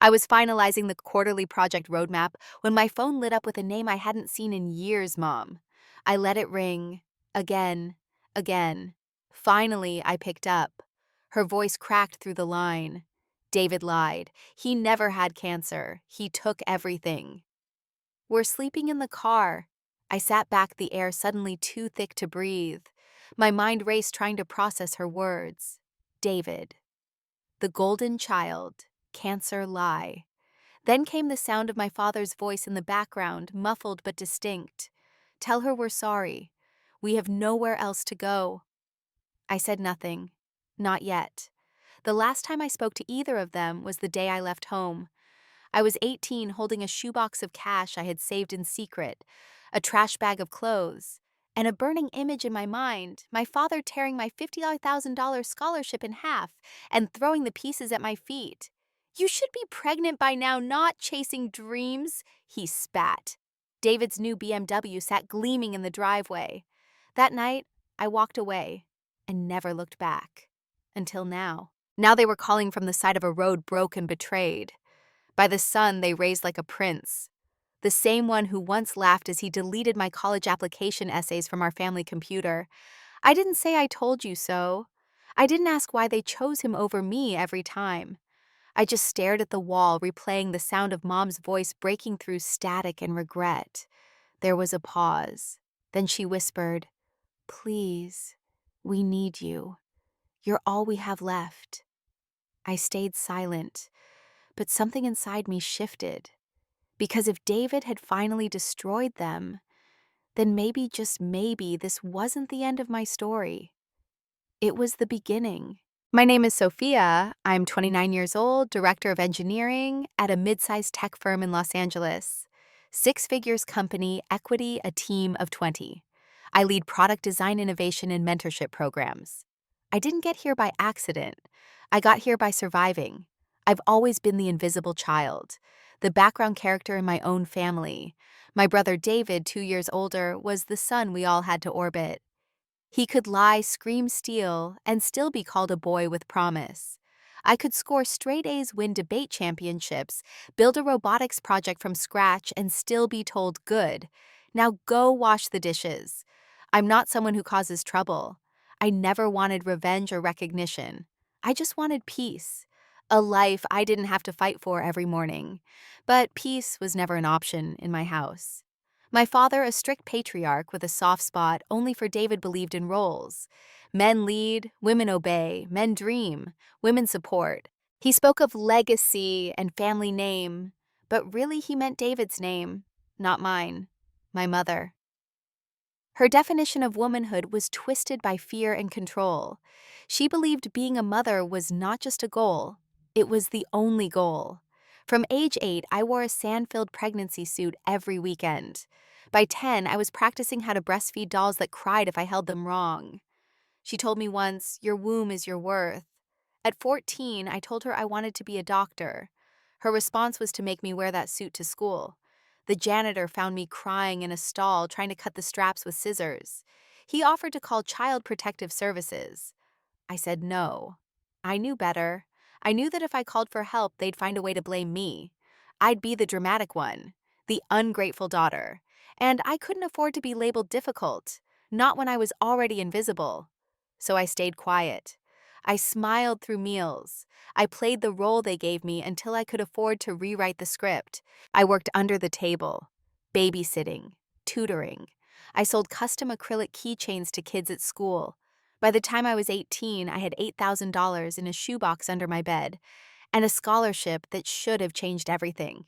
I was finalizing the quarterly project roadmap when my phone lit up with a name I hadn't seen in years, Mom. I let it ring. Again. Again. Finally, I picked up. Her voice cracked through the line. David lied. He never had cancer. He took everything. We're sleeping in the car. I sat back, the air suddenly too thick to breathe. My mind raced trying to process her words. David. The golden child. Cancer lie. Then came the sound of my father's voice in the background, muffled but distinct. Tell her we're sorry. We have nowhere else to go. I said nothing. Not yet. The last time I spoke to either of them was the day I left home. I was 18, holding a shoebox of cash I had saved in secret, a trash bag of clothes, and a burning image in my mind, my father tearing my $50,000 scholarship in half and throwing the pieces at my feet. You should be pregnant by now, not chasing dreams, he spat. David's new BMW sat gleaming in the driveway. That night, I walked away and never looked back. Until now. Now they were calling from the side of a road, broke and betrayed. By the sun they raised like a prince. The same one who once laughed as he deleted my college application essays from our family computer. I didn't say I told you so. I didn't ask why they chose him over me every time. I just stared at the wall, replaying the sound of Mom's voice breaking through static and regret. There was a pause. Then she whispered, "Please, we need you. You're all we have left." I stayed silent, but something inside me shifted. Because if David had finally destroyed them, then maybe, just maybe, this wasn't the end of my story. It was the beginning. My name is Sophia. I'm 29 years old, director of engineering at a mid-sized tech firm in Los Angeles. 6 figures company, equity, a team of 20. I lead product design, innovation, and mentorship programs. I didn't get here by accident. I got here by surviving. I've always been the invisible child, the background character in my own family. My brother David, 2 years older, was the son we all had to orbit. He could lie, scream, steal, and still be called a boy with promise. I could score straight A's, win debate championships, build a robotics project from scratch, and still be told good. Now go wash the dishes. I'm not someone who causes trouble. I never wanted revenge or recognition. I just wanted peace. A life I didn't have to fight for every morning. But peace was never an option in my house. My father, a strict patriarch with a soft spot only for David, believed in roles. Men lead, women obey, men dream, women support. He spoke of legacy and family name, but really he meant David's name, not mine, my mother. Her definition of womanhood was twisted by fear and control. She believed being a mother was not just a goal, it was the only goal. From age 8, I wore a sand-filled pregnancy suit every weekend. By 10, I was practicing how to breastfeed dolls that cried if I held them wrong. She told me once, "Your womb is your worth." At 14, I told her I wanted to be a doctor. Her response was to make me wear that suit to school. The janitor found me crying in a stall trying to cut the straps with scissors. He offered to call Child Protective Services. I said no. I knew better. I knew that if I called for help, they'd find a way to blame me. I'd be the dramatic one, the ungrateful daughter. And I couldn't afford to be labeled difficult, not when I was already invisible. So I stayed quiet. I smiled through meals. I played the role they gave me until I could afford to rewrite the script. I worked under the table, babysitting, tutoring. I sold custom acrylic keychains to kids at school. By the time I was 18, I had $8,000 in a shoebox under my bed and a scholarship that should have changed everything.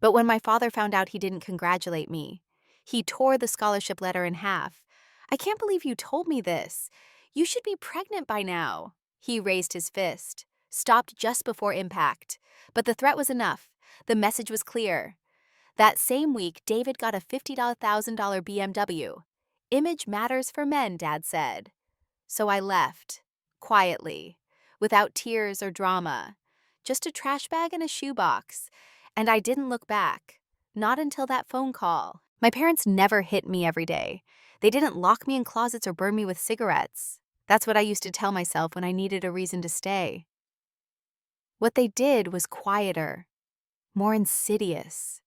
But when my father found out, he didn't congratulate me. He tore the scholarship letter in half. "I can't believe you told me this. You should be pregnant by now." He raised his fist, stopped just before impact. But the threat was enough. The message was clear. That same week, David got a $50,000 BMW. "Image matters for men," Dad said. So I left, quietly, without tears or drama, just a trash bag and a shoebox. And I didn't look back, not until that phone call. My parents never hit me every day. They didn't lock me in closets or burn me with cigarettes. That's what I used to tell myself when I needed a reason to stay. What they did was quieter, more insidious.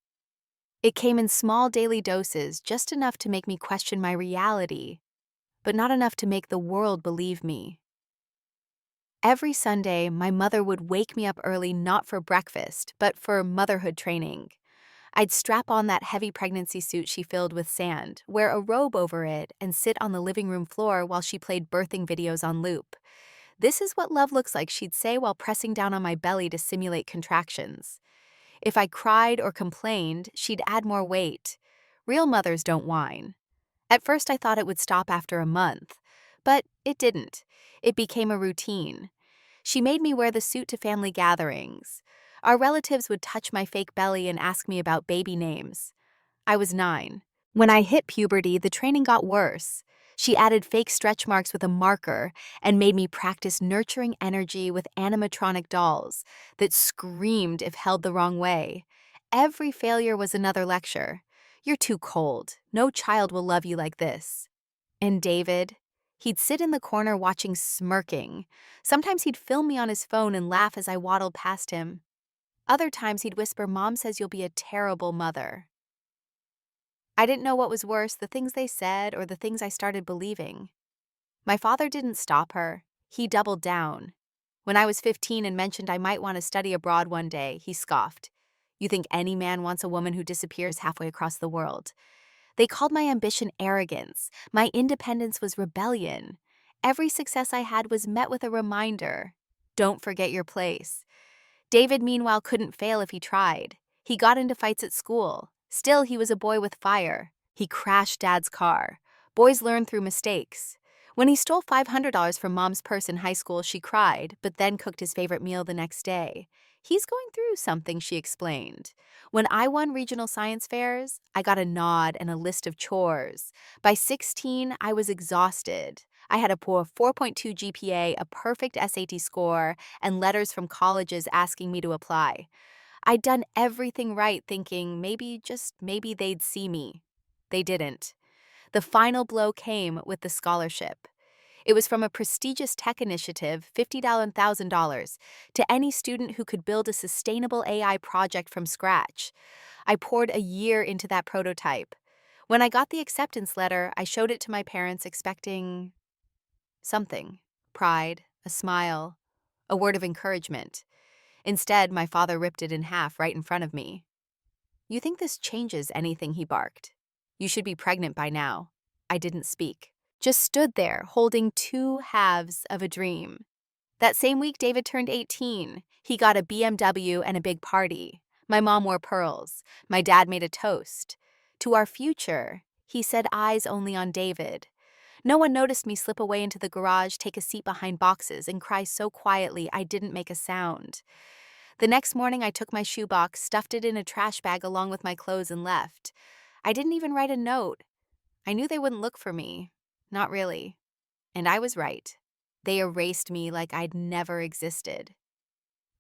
It came in small daily doses, just enough to make me question my reality, but not enough to make the world believe me. Every Sunday, my mother would wake me up early not for breakfast, but for motherhood training. I'd strap on that heavy pregnancy suit she filled with sand, wear a robe over it, and sit on the living room floor while she played birthing videos on loop. "This is what love looks like," she'd say while pressing down on my belly to simulate contractions. If I cried or complained, she'd add more weight. Real mothers don't whine. At first, I thought it would stop after a month, but it didn't. It became a routine. She made me wear the suit to family gatherings. Our relatives would touch my fake belly and ask me about baby names. I was 9. When I hit puberty, the training got worse. She added fake stretch marks with a marker and made me practice nurturing energy with animatronic dolls that screamed if held the wrong way. Every failure was another lecture. "You're too cold. No child will love you like this." And David? He'd sit in the corner watching, smirking. Sometimes he'd film me on his phone and laugh as I waddled past him. Other times he'd whisper, "Mom says you'll be a terrible mother." I didn't know what was worse, the things they said or the things I started believing. My father didn't stop her. He doubled down. When I was 15 and mentioned I might want to study abroad one day, he scoffed. "You think any man wants a woman who disappears halfway across the world?" They called my ambition arrogance. My independence was rebellion. Every success I had was met with a reminder: don't forget your place. David, meanwhile, couldn't fail if he tried. He got into fights at school. Still, he was a boy with fire. He crashed Dad's car. Boys learn through mistakes. When he stole $500 from Mom's purse in high school, she cried, but then cooked his favorite meal the next day. "He's going through something," she explained. When I won regional science fairs, I got a nod and a list of chores. By 16, I was exhausted. I had a poor 4.2 GPA, a perfect SAT score, and letters from colleges asking me to apply. I'd done everything right, thinking maybe, just maybe, they'd see me. They didn't. The final blow came with the scholarship. It was from a prestigious tech initiative, $50,000, to any student who could build a sustainable AI project from scratch. I poured a year into that prototype. When I got the acceptance letter, I showed it to my parents, expecting something: pride, a smile, a word of encouragement. Instead, my father ripped it in half right in front of me. "You think this changes anything?" he barked. "You should be pregnant by now." I didn't speak, just stood there holding two halves of a dream. That same week, David turned 18. He got a BMW and a big party. My mom wore pearls. My dad made a toast. To our future, he said, eyes only on David. No one noticed me slip away into the garage, take a seat behind boxes, and cry so quietly I didn't make a sound. The next morning, I took my shoebox, stuffed it in a trash bag along with my clothes, and left. I didn't even write a note. I knew they wouldn't look for me. Not really. And I was right. They erased me like I'd never existed.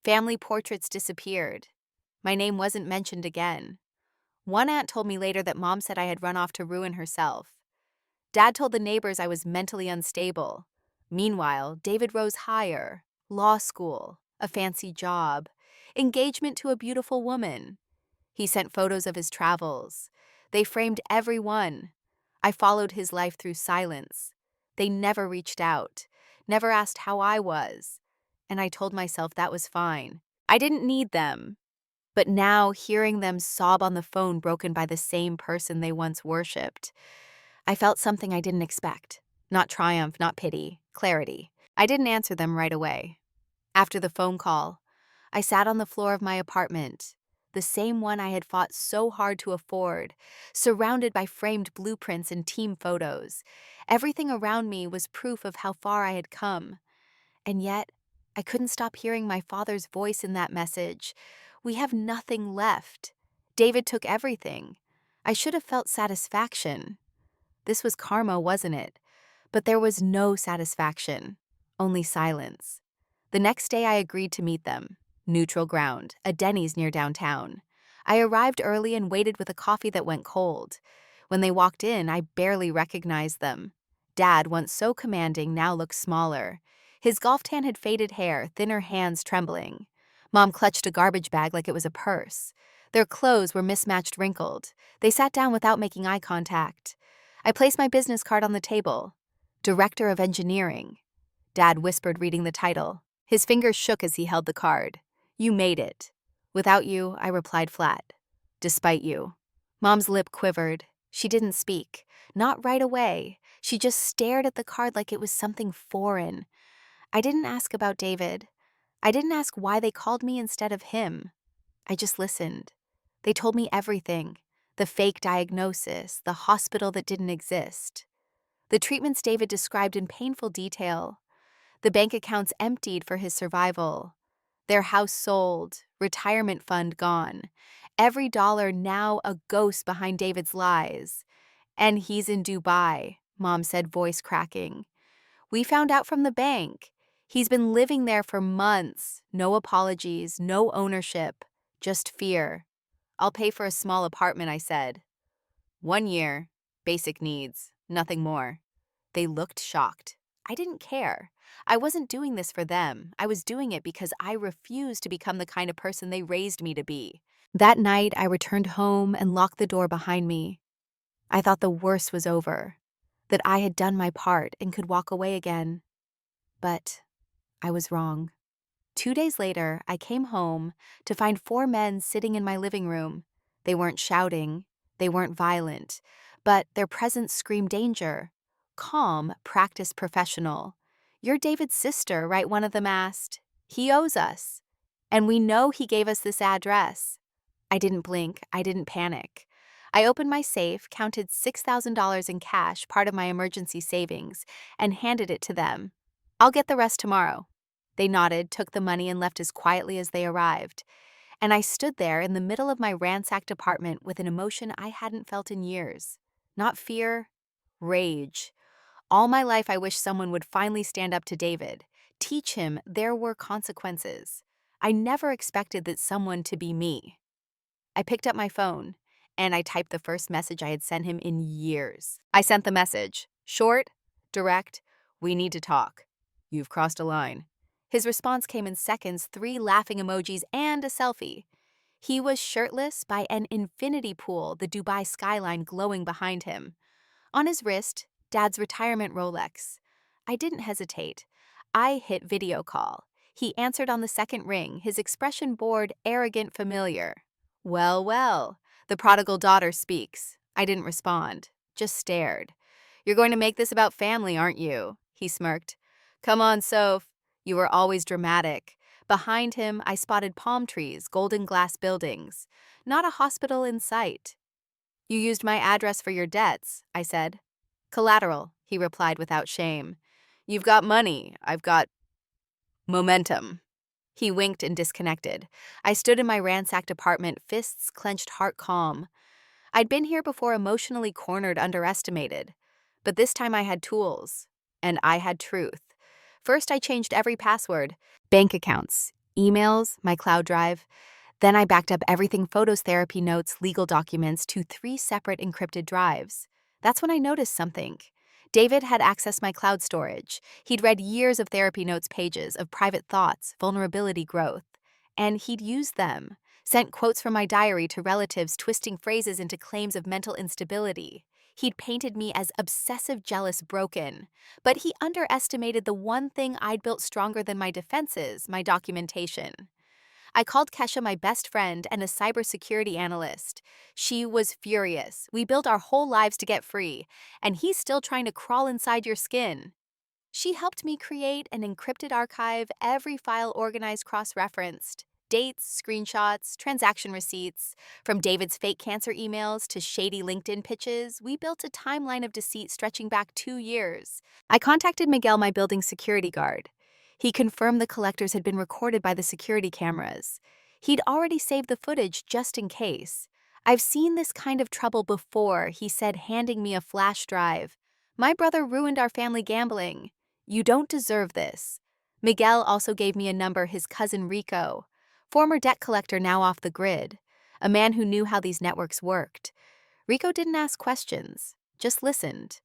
Family portraits disappeared. My name wasn't mentioned again. One aunt told me later that Mom said I had run off to ruin herself. Dad told the neighbors I was mentally unstable. Meanwhile, David rose higher: law school, a fancy job, engagement to a beautiful woman. He sent photos of his travels. They framed every one. I followed his life through silence. They never reached out, never asked how I was. And I told myself that was fine. I didn't need them. But now, hearing them sob on the phone broken by the same person they once worshipped, I felt something I didn't expect. Not triumph, not pity, clarity. I didn't answer them right away. After the phone call, I sat on the floor of my apartment, the same one I had fought so hard to afford, surrounded by framed blueprints and team photos. Everything around me was proof of how far I had come. And yet, I couldn't stop hearing my father's voice in that message. "We have nothing left. David took everything." I should have felt satisfaction. This was karma, wasn't it? But there was no satisfaction, only silence. The next day, I agreed to meet them. Neutral ground, a Denny's near downtown. I arrived early and waited with a coffee that went cold. When they walked in, I barely recognized them. Dad, once so commanding, now looked smaller. His golf tan had faded hair, thinner hands trembling. Mom clutched a garbage bag like it was a purse. Their clothes were mismatched, wrinkled. They sat down without making eye contact. I placed my business card on the table. Director of Engineering. Dad whispered, reading the title. His fingers shook as he held the card. You made it. Without you, I replied flat. Despite you. Mom's lip quivered. She didn't speak. Not right away. She just stared at the card like it was something foreign. I didn't ask about David. I didn't ask why they called me instead of him. I just listened. They told me everything. The fake diagnosis, the hospital that didn't exist. The treatments David described in painful detail. The bank accounts emptied for his survival. Their house sold, retirement fund gone. Every dollar now a ghost behind David's lies. And he's in Dubai, Mom said, voice cracking. We found out from the bank. He's been living there for months. No apologies, no ownership, just fear. I'll pay for a small apartment, I said. 1 year, basic needs, nothing more. They looked shocked. I didn't care. I wasn't doing this for them. I was doing it because I refused to become the kind of person they raised me to be. That night, I returned home and locked the door behind me. I thought the worst was over, that I had done my part and could walk away again. But I was wrong. 2 days later, I came home to find 4 men sitting in my living room. They weren't shouting, they weren't violent, but their presence screamed danger. Calm, practiced professional. You're David's sister, right? One of them asked. He owes us. And we know he gave us this address. I didn't blink, I didn't panic. I opened my safe, counted $6,000 in cash, part of my emergency savings, and handed it to them. I'll get the rest tomorrow. They nodded, took the money, and left as quietly as they arrived. And I stood there in the middle of my ransacked apartment with an emotion I hadn't felt in years. Not fear, rage. All my life I wished someone would finally stand up to David, teach him there were consequences. I never expected that someone to be me. I picked up my phone, and I typed the first message I had sent him in years. I sent the message. Short, direct, we need to talk. You've crossed a line. His response came in seconds, 3 laughing emojis and a selfie. He was shirtless by an infinity pool, the Dubai skyline glowing behind him. On his wrist, Dad's retirement Rolex. I didn't hesitate. I hit video call. He answered on the second ring, his expression bored, arrogant, familiar. Well, well, the prodigal daughter speaks. I didn't respond, just stared. You're going to make this about family, aren't you? He smirked. Come on, Soph. You were always dramatic. Behind him, I spotted palm trees, golden glass buildings. Not a hospital in sight. You used my address for your debts, I said. Collateral, he replied without shame. You've got money. I've got momentum. He winked and disconnected. I stood in my ransacked apartment, fists clenched, heart calm. I'd been here before, emotionally cornered, underestimated. But this time I had tools. And I had truth. First, I changed every password. Bank accounts, emails, my cloud drive. Then I backed up everything, photos, therapy notes, legal documents, to 3 separate encrypted drives. That's when I noticed something. David had accessed my cloud storage. He'd read years of therapy notes pages of private thoughts, vulnerability growth. And he'd used them. Sent quotes from my diary to relatives, twisting phrases into claims of mental instability. He'd painted me as obsessive, jealous, broken. But he underestimated the one thing I'd built stronger than my defenses, my documentation. I called Kesha, my best friend and a cybersecurity analyst. She was furious. We built our whole lives to get free, and he's still trying to crawl inside your skin. She helped me create an encrypted archive, every file organized, cross-referenced. Dates, screenshots, transaction receipts. From David's fake cancer emails to shady LinkedIn pitches, we built a timeline of deceit stretching back 2 years. I contacted Miguel, my building security guard. He confirmed the collectors had been recorded by the security cameras. He'd already saved the footage just in case. I've seen this kind of trouble before, he said, handing me a flash drive. My brother ruined our family gambling. You don't deserve this. Miguel also gave me a number, his cousin Rico. Former debt collector, now off the grid. A man who knew how these networks worked. Rico didn't ask questions, just listened.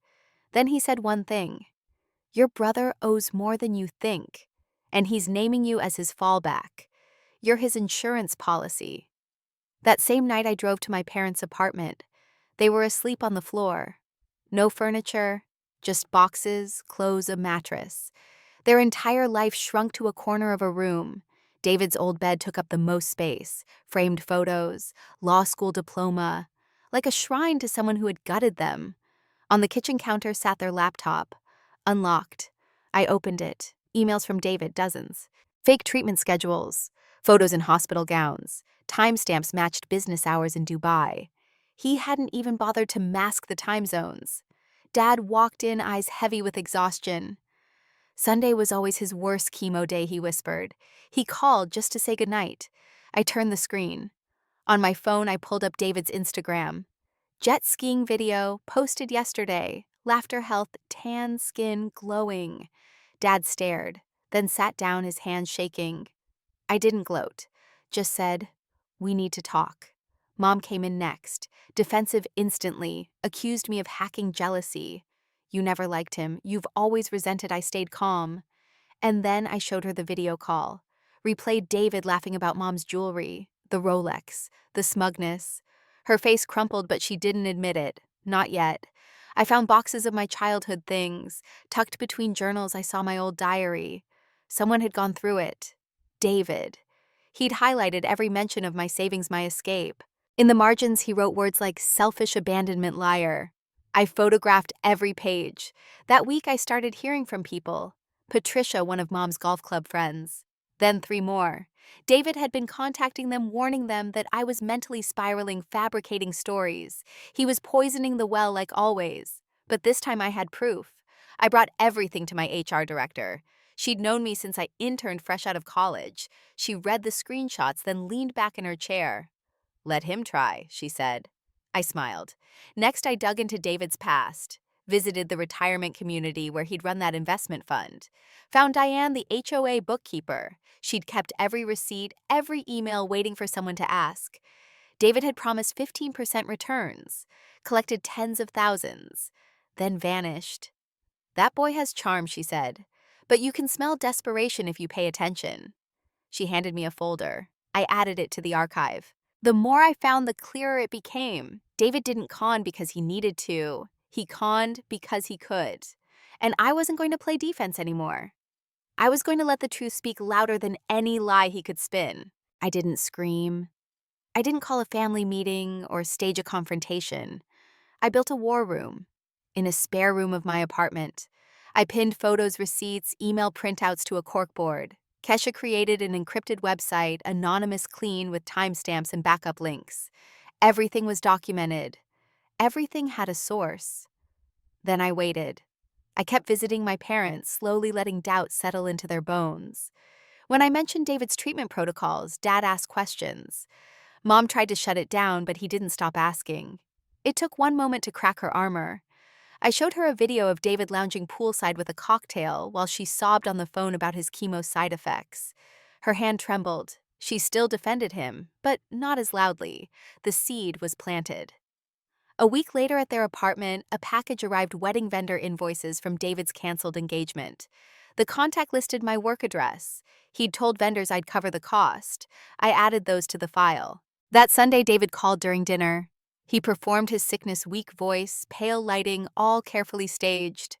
Then he said one thing. Your brother owes more than you think, and he's naming you as his fallback. You're his insurance policy. That same night I drove to my parents' apartment. They were asleep on the floor. No furniture, just boxes, clothes, a mattress. Their entire life shrunk to a corner of a room. David's old bed took up the most space, framed photos, law school diploma, like a shrine to someone who had gutted them. On the kitchen counter sat their laptop, unlocked. I opened it. Emails from David, dozens. Fake treatment schedules, photos in hospital gowns, timestamps matched business hours in Dubai. He hadn't even bothered to mask the time zones. Dad walked in, eyes heavy with exhaustion. Sunday was always his worst chemo day, he whispered. He called just to say goodnight. I turned the screen. On my phone, I pulled up David's Instagram. Jet skiing video, posted yesterday. Laughter health, tan skin, glowing. Dad stared, then sat down, his hands shaking. I didn't gloat, just said, "We need to talk." Mom came in next, defensive instantly, accused me of hacking jealousy. "You never liked him. You've always resented I stayed calm." And then I showed her the video call, replayed David laughing about Mom's jewelry, the Rolex, the smugness. Her face crumpled, but she didn't admit it. Not yet. I found boxes of my childhood things. Tucked between journals, I saw my old diary. Someone had gone through it. David. He'd highlighted every mention of my savings, my escape. In the margins, he wrote words like selfish abandonment liar. I photographed every page. That week, I started hearing from people. Patricia, one of Mom's golf club friends. Then 3 more. David had been contacting them, warning them that I was mentally spiraling, fabricating stories. He was poisoning the well like always. But this time I had proof. I brought everything to my HR director. She'd known me since I interned fresh out of college. She read the screenshots, then leaned back in her chair. "Let him try," she said. I smiled. Next, I dug into David's past. Visited the retirement community where he'd run that investment fund. Found Diane, the HOA bookkeeper. She'd kept every receipt, every email, waiting for someone to ask. David had promised 15% returns, collected tens of thousands, then vanished. "That boy has charm," she said, "but you can smell desperation if you pay attention." She handed me a folder. I added it to the archive. The more I found, the clearer it became. David didn't con because he needed to. He conned because he could. And I wasn't going to play defense anymore. I was going to let the truth speak louder than any lie he could spin. I didn't scream. I didn't call a family meeting or stage a confrontation. I built a war room in a spare room of my apartment. I pinned photos, receipts, email printouts to a corkboard. Kesha created an encrypted website, anonymous, clean, with timestamps and backup links. Everything was documented. Everything had a source. Then I waited. I kept visiting my parents, slowly letting doubt settle into their bones. When I mentioned David's treatment protocols, Dad asked questions. Mom tried to shut it down, but he didn't stop asking. It took one moment to crack her armor. I showed her a video of David lounging poolside with a cocktail while she sobbed on the phone about his chemo side effects. Her hand trembled. She still defended him, but not as loudly. The seed was planted. A week later at their apartment, a package arrived, wedding vendor invoices from David's canceled engagement. The contact listed my work address. He'd told vendors I'd cover the cost. I added those to the file. That Sunday, David called during dinner. He performed his sickness, weak voice, pale lighting, all carefully staged.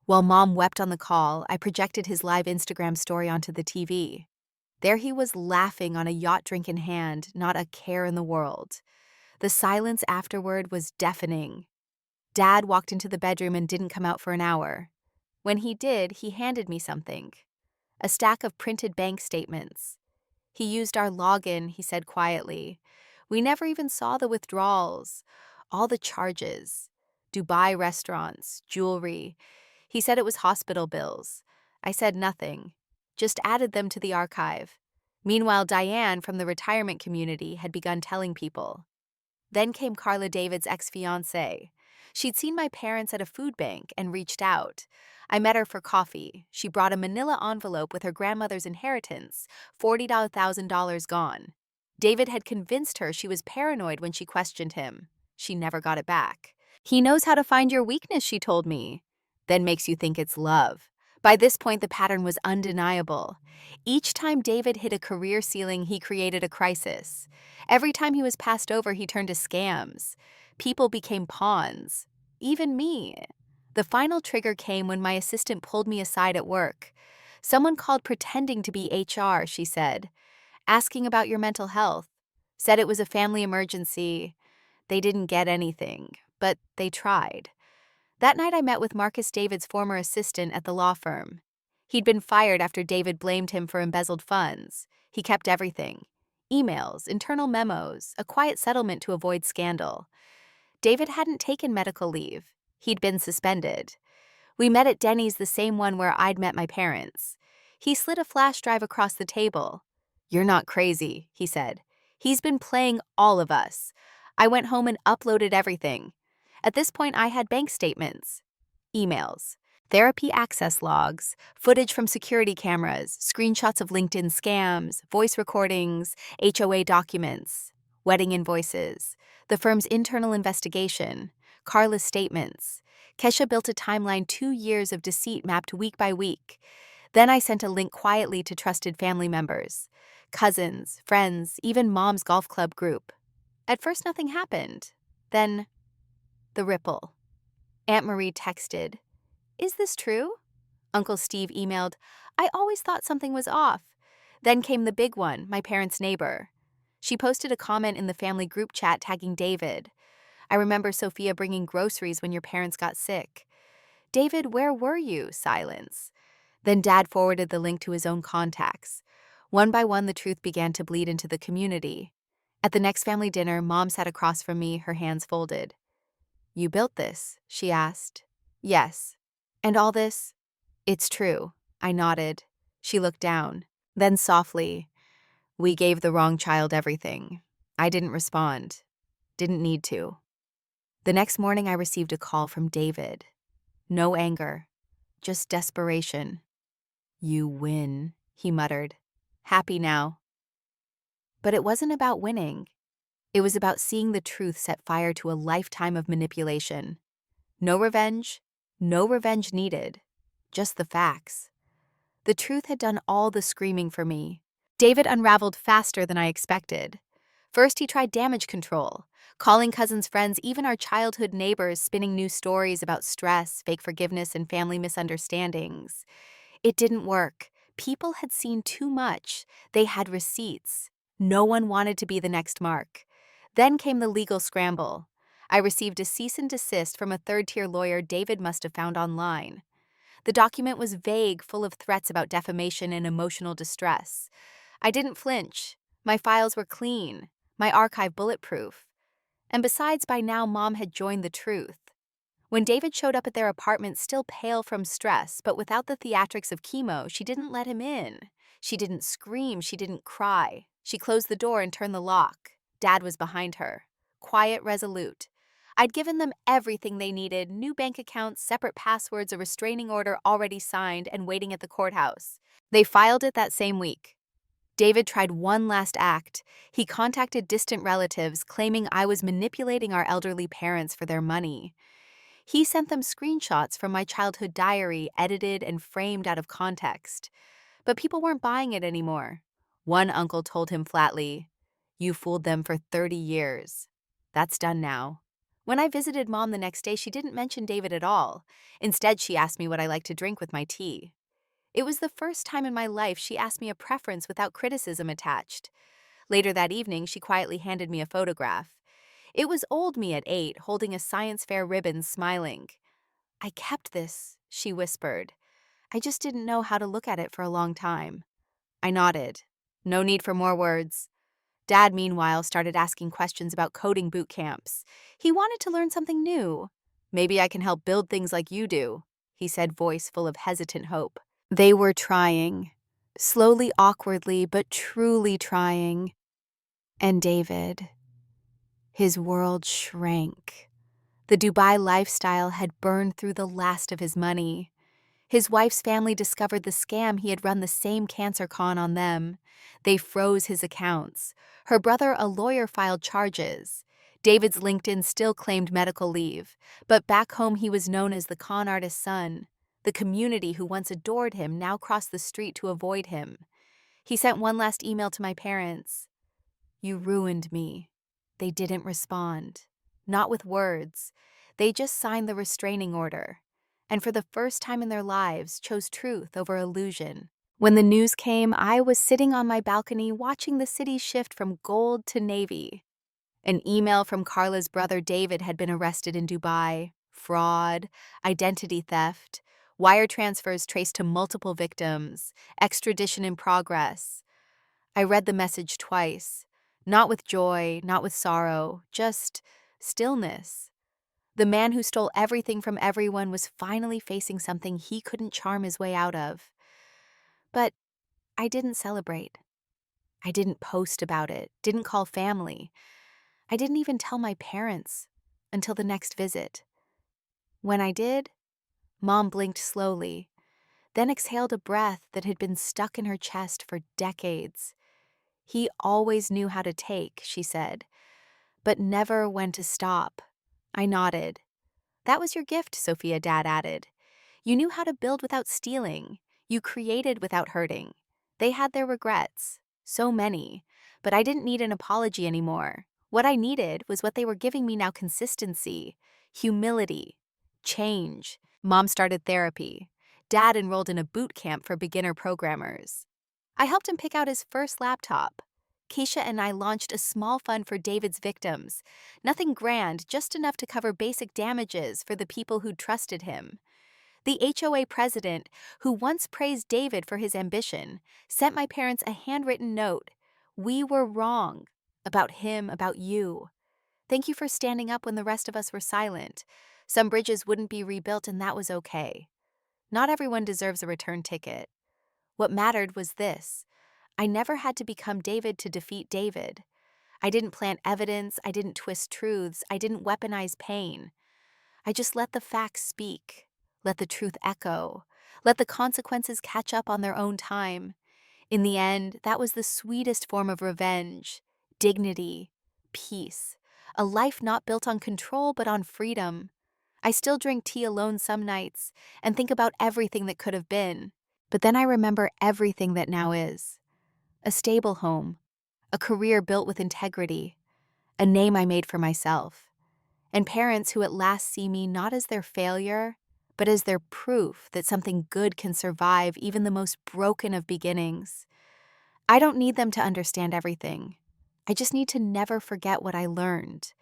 While Mom wept on the call, I projected his live Instagram story onto the TV. There he was, laughing on a yacht drink in hand, not a care in the world. The silence afterward was deafening. Dad walked into the bedroom and didn't come out for an hour. When he did, he handed me something. A stack of printed bank statements. "He used our login," he said quietly. "We never even saw the withdrawals. All the charges. Dubai restaurants, jewelry. He said it was hospital bills. I said nothing. Just added them to the archive." Meanwhile, Diane from the retirement community had begun telling people. Then came Carla, David's ex-fiancée. She'd seen my parents at a food bank and reached out. I met her for coffee. She brought a manila envelope with her grandmother's inheritance, $40,000 gone. David had convinced her she was paranoid when she questioned him. She never got it back. "He knows how to find your weakness," she told me. "Then makes you think it's love. By this point, the pattern was undeniable. Each time David hit a career ceiling, he created a crisis. Every time he was passed over, he turned to scams. People became pawns. Even me. The final trigger came when my assistant pulled me aside at work. Someone called pretending to be HR, she said, asking about your mental health. Said it was a family emergency. They didn't get anything, but they tried. That night I met with Marcus David's former assistant at the law firm. He'd been fired after David blamed him for embezzled funds. He kept everything: emails, internal memos, a quiet settlement to avoid scandal. David hadn't taken medical leave. He'd been suspended. We met at Denny's, the same one where I'd met my parents. He slid a flash drive across the table. "You're not crazy," he said. "He's been playing all of us." I went home and uploaded everything. At this point, I had bank statements, emails, therapy access logs, footage from security cameras, screenshots of LinkedIn scams, voice recordings, HOA documents, wedding invoices, the firm's internal investigation, Carla's statements. Kesha built a timeline, 2 years of deceit mapped week by week. Then I sent a link quietly to trusted family members, cousins, friends, even Mom's golf club group. At first, nothing happened. Then, the ripple. Aunt Marie texted, "Is this true?" Uncle Steve emailed, "I always thought something was off." Then came the big one, my parents' neighbor. She posted a comment in the family group chat tagging David. "I remember Sophia bringing groceries when your parents got sick." "David, where were you?" Silence. Then Dad forwarded the link to his own contacts. One by one, the truth began to bleed into the community. At the next family dinner, Mom sat across from me, her hands folded. "You built this?" she asked. "Yes." "And all this?" "It's true." I nodded. She looked down. Then softly, "We gave the wrong child everything." I didn't respond. Didn't need to. The next morning, I received a call from David. No anger, just desperation. "You win," he muttered. "Happy now." But it wasn't about winning. It was about seeing the truth set fire to a lifetime of manipulation. No revenge needed. Just the facts. The truth had done all the screaming for me. David unraveled faster than I expected. First, he tried damage control, calling cousins, friends, even our childhood neighbors, spinning new stories about stress, fake forgiveness, and family misunderstandings. It didn't work. People had seen too much. They had receipts. No one wanted to be the next Mark. Then came the legal scramble. I received a cease and desist from a third-tier lawyer David must have found online. The document was vague, full of threats about defamation and emotional distress. I didn't flinch. My files were clean, my archive bulletproof. And besides, by now, Mom had joined the truth. When David showed up at their apartment, still pale from stress, but without the theatrics of chemo, she didn't let him in. She didn't scream, she didn't cry. She closed the door and turned the lock. Dad was behind her, quiet, resolute. I'd given them everything they needed: new bank accounts, separate passwords, a restraining order already signed and waiting at the courthouse. They filed it that same week. David tried one last act. He contacted distant relatives, claiming I was manipulating our elderly parents for their money. He sent them screenshots from my childhood diary, edited and framed out of context. But people weren't buying it anymore. One uncle told him flatly, "You fooled them for 30 years. That's done now." When I visited Mom the next day, she didn't mention David at all. Instead, she asked me what I liked to drink with my tea. It was the first time in my life she asked me a preference without criticism attached. Later that evening, she quietly handed me a photograph. It was old me at 8, holding a science fair ribbon, smiling. "I kept this," she whispered. "I just didn't know how to look at it for a long time." I nodded. No need for more words. Dad, meanwhile, started asking questions about coding boot camps. He wanted to learn something new. "Maybe I can help build things like you do," he said, voice full of hesitant hope. They were trying. Slowly, awkwardly, but truly trying. And David, his world shrank. The Dubai lifestyle had burned through the last of his money. His wife's family discovered the scam he had run the same cancer con on them. They froze his accounts. Her brother, a lawyer, filed charges. David's LinkedIn still claimed medical leave, but back home he was known as the con artist's son. The community who once adored him now crossed the street to avoid him. He sent one last email to my parents. "You ruined me." They didn't respond. Not with words. They just signed the restraining order. And for the first time in their lives, chose truth over illusion. When the news came, I was sitting on my balcony watching the city shift from gold to navy. An email from Carla's brother David had been arrested in Dubai. Fraud, identity theft, wire transfers traced to multiple victims, extradition in progress. I read the message twice, not with joy, not with sorrow, just stillness. The man who stole everything from everyone was finally facing something he couldn't charm his way out of. But I didn't celebrate. I didn't post about it, didn't call family. I didn't even tell my parents until the next visit. When I did, Mom blinked slowly, then exhaled a breath that had been stuck in her chest for decades. "He always knew how to take," she said, "but never when to stop." I nodded. "That was your gift," Sophia, Dad added. "You knew how to build without stealing. You created without hurting." They had their regrets, so many, but I didn't need an apology anymore. What I needed was what they were giving me now: consistency, humility, change. Mom started therapy. Dad enrolled in a boot camp for beginner programmers. I helped him pick out his first laptop. Keisha and I launched a small fund for David's victims. Nothing grand, just enough to cover basic damages for the people who trusted him. The HOA president, who once praised David for his ambition, sent my parents a handwritten note. "We were wrong. About him, about you. Thank you for standing up when the rest of us were silent. Some bridges wouldn't be rebuilt, and that was okay. Not everyone deserves a return ticket." What mattered was this: I never had to become David to defeat David. I didn't plant evidence, I didn't twist truths, I didn't weaponize pain. I just let the facts speak, let the truth echo, let the consequences catch up on their own time. In the end, that was the sweetest form of revenge: dignity, peace, a life not built on control but on freedom. I still drink tea alone some nights and think about everything that could have been. But then I remember everything that now is. A stable home, a career built with integrity, a name I made for myself, and parents who at last see me not as their failure, but as their proof that something good can survive even the most broken of beginnings. I don't need them to understand everything. I just need to never forget what I learned.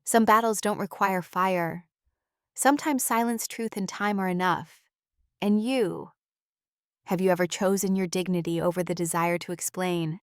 Some battles don't require fire. Sometimes silence, truth, and time are enough. And you? Have you ever chosen your dignity over the desire to explain?